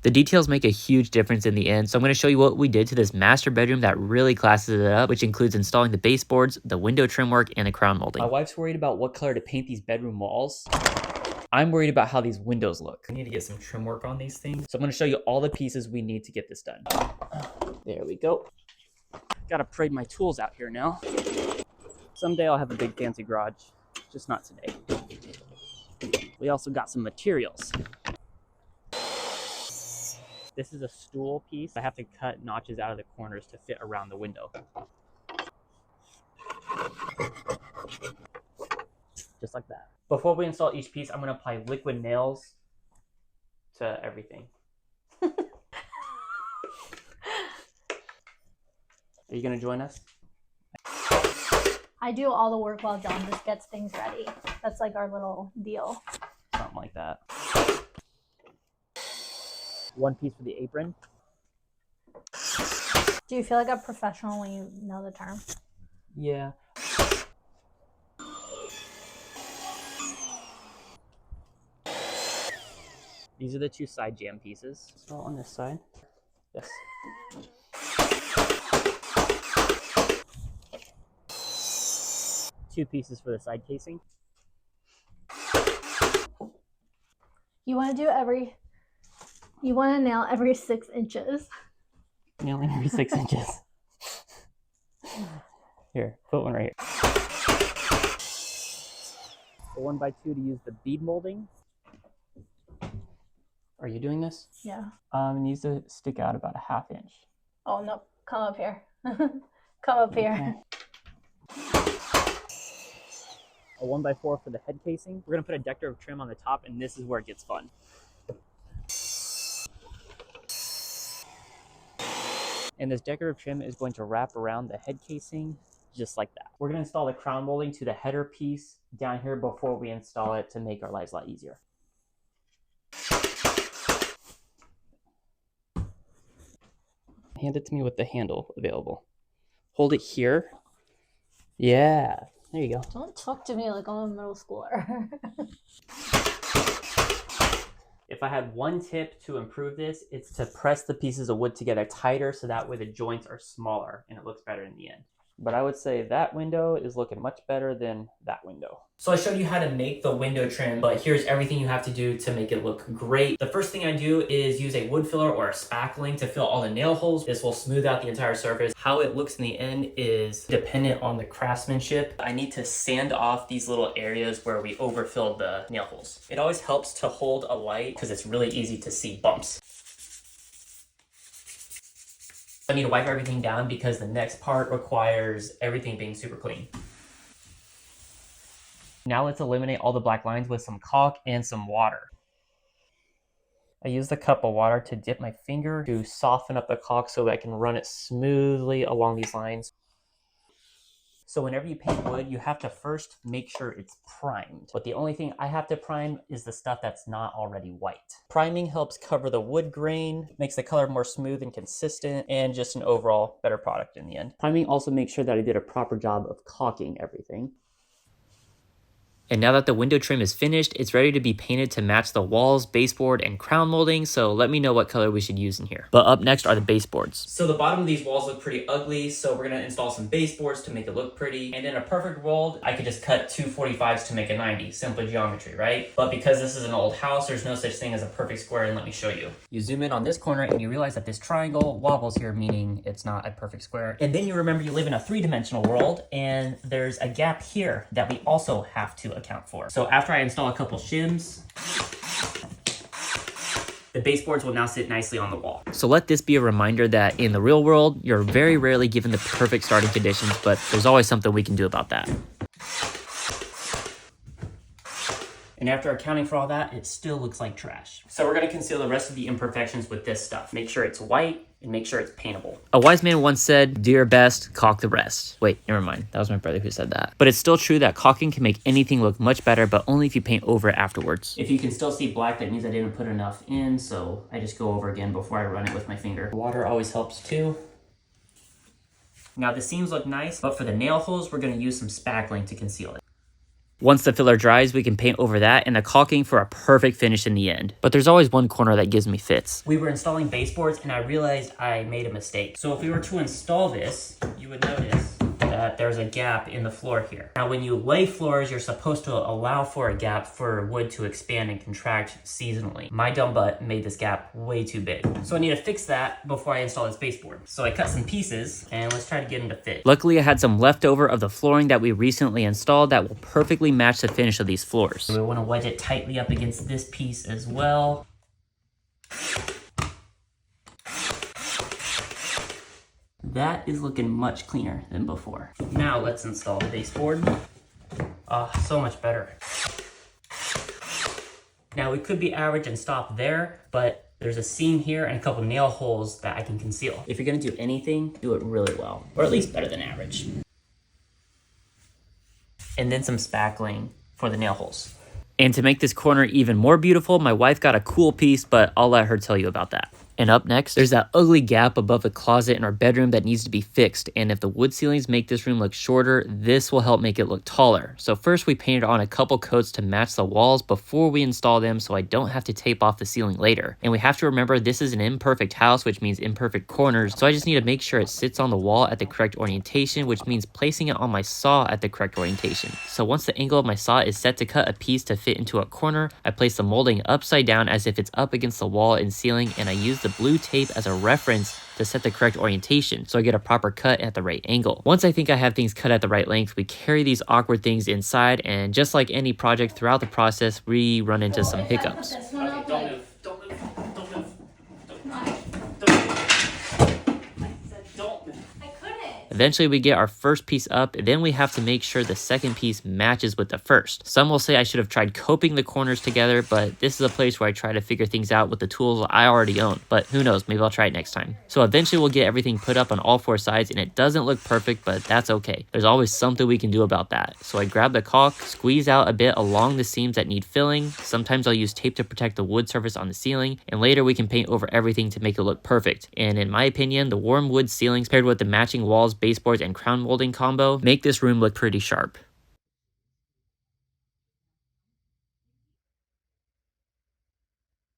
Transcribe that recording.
The details make a huge difference in the end, so I'm going to show you what we did to this master bedroom that really classes it up, which includes installing the baseboards, the window trim work, and the crown molding. My wife's worried about what color to paint these bedroom walls. I'm worried about how these windows look. I need to get some trim work on these things. So I'm going to show you all the pieces we need to get this done. There we go. Gotta parade my tools out here now. Someday I'll have a big fancy garage, just not today. We also got some materials. This is a stool piece. I have to cut notches out of the corners to fit around the window. Just like that. Before we install each piece, I'm gonna apply liquid nails to everything. Are you gonna join us? I do all the work while John just gets things ready. That's like our little deal. Something like that. One piece for the apron. Do you feel like a professional when you know the term? Yeah. These are the two side jam pieces. So on this side. Yes. Two pieces for the side casing. You want to nail every 6 inches. Nailing every 6 inches. Here, put one right here. A 1x2 to use the bead molding. Are you doing this? Yeah. It needs to stick out about a 1/2 inch. Oh no, come up here. Come up here. Okay. A 1x4 for the head casing. We're gonna put a decorative trim on the top, and this is where it gets fun. And this decorative trim is going to wrap around the head casing just like that. We're gonna install the crown molding to the header piece down here before we install it to make our lives a lot easier. Hand it to me with the handle available. Hold it here. Yeah, there you go. Don't talk to me like I'm a middle schooler. If I had one tip to improve this, it's to press the pieces of wood together tighter so that way the joints are smaller and it looks better in the end. But I would say that window is looking much better than that window. So I showed you how to make the window trim, but here's everything you have to do to make it look great. The first thing I do is use a wood filler or a spackling to fill all the nail holes. This will smooth out the entire surface. How it looks in the end is dependent on the craftsmanship. I need to sand off these little areas where we overfilled the nail holes. It always helps to hold a light because it's really easy to see bumps. I need to wipe everything down because the next part requires everything being super clean. Now let's eliminate all the black lines with some caulk and some water. I use the cup of water to dip my finger to soften up the caulk so I can run it smoothly along these lines. So whenever you paint wood, you have to first make sure it's primed. But the only thing I have to prime is the stuff that's not already white. Priming helps cover the wood grain, makes the color more smooth and consistent, and just an overall better product in the end. Priming also makes sure that I did a proper job of caulking everything. And now that the window trim is finished, it's ready to be painted to match the walls, baseboard, and crown molding, so let me know what color we should use in here. But up next are the baseboards. So the bottom of these walls look pretty ugly, so we're gonna install some baseboards to make it look pretty. And in a perfect world, I could just cut 2 45s to make a 90, simple geometry, right? But because this is an old house, there's no such thing as a perfect square, and let me show you. You zoom in on this corner and you realize that this triangle wobbles here, meaning it's not a perfect square. And then you remember you live in a 3-dimensional world, and there's a gap here that we also have to account for. So after I install a couple shims, the baseboards will now sit nicely on the wall. So let this be a reminder that in the real world, you're very rarely given the perfect starting conditions, but there's always something we can do about that. And after accounting for all that, it still looks like trash. So we're gonna conceal the rest of the imperfections with this stuff. Make sure it's white and make sure it's paintable. A wise man once said, do your best, caulk the rest. Wait, never mind. That was my brother who said that. But it's still true that caulking can make anything look much better, but only if you paint over it afterwards. If you can still see black, that means I didn't put enough in, so I just go over again before I run it with my finger. Water always helps too. Now the seams look nice, but for the nail holes, we're gonna use some spackling to conceal it. Once the filler dries, we can paint over that and the caulking for a perfect finish in the end. But there's always one corner that gives me fits. We were installing baseboards and I realized I made a mistake. So if we were to install this, you would notice that there's a gap in the floor here. Now when you lay floors, you're supposed to allow for a gap for wood to expand and contract seasonally. My dumb butt made this gap way too big. So I need to fix that before I install this baseboard. So I cut some pieces and let's try to get them to fit. Luckily, I had some leftover of the flooring that we recently installed that will perfectly match the finish of these floors. So we want to wedge it tightly up against this piece as well. That is looking much cleaner than before. Now let's install the baseboard. So much better. Now we could be average and stop there, but there's a seam here and a couple nail holes that I can conceal. If you're gonna do anything, do it really well, or at least better than average. And then some spackling for the nail holes. And to make this corner even more beautiful, my wife got a cool piece, but I'll let her tell you about that. And up next, there's that ugly gap above the closet in our bedroom that needs to be fixed. And if the wood ceilings make this room look shorter, this will help make it look taller. So first we painted on a couple coats to match the walls before we install them so I don't have to tape off the ceiling later. And we have to remember this is an imperfect house, which means imperfect corners. So I just need to make sure it sits on the wall at the correct orientation, which means placing it on my saw at the correct orientation. So once the angle of my saw is set to cut a piece to fit into a corner, I place the molding upside down as if it's up against the wall and ceiling, and I use the blue tape as a reference to set the correct orientation so I get a proper cut at the right angle. Once I think I have things cut at the right length, we carry these awkward things inside, and just like any project throughout the process, we run into some hiccups. Eventually we get our first piece up, and then we have to make sure the second piece matches with the first. Some will say I should have tried coping the corners together, but this is a place where I try to figure things out with the tools I already own. But who knows, maybe I'll try it next time. So eventually we'll get everything put up on all four sides, and it doesn't look perfect, but that's okay. There's always something we can do about that. So I grab the caulk, squeeze out a bit along the seams that need filling. Sometimes I'll use tape to protect the wood surface on the ceiling, and later we can paint over everything to make it look perfect. And in my opinion, the warm wood ceilings paired with the matching walls, baseboards, and crown molding combo make this room look pretty sharp.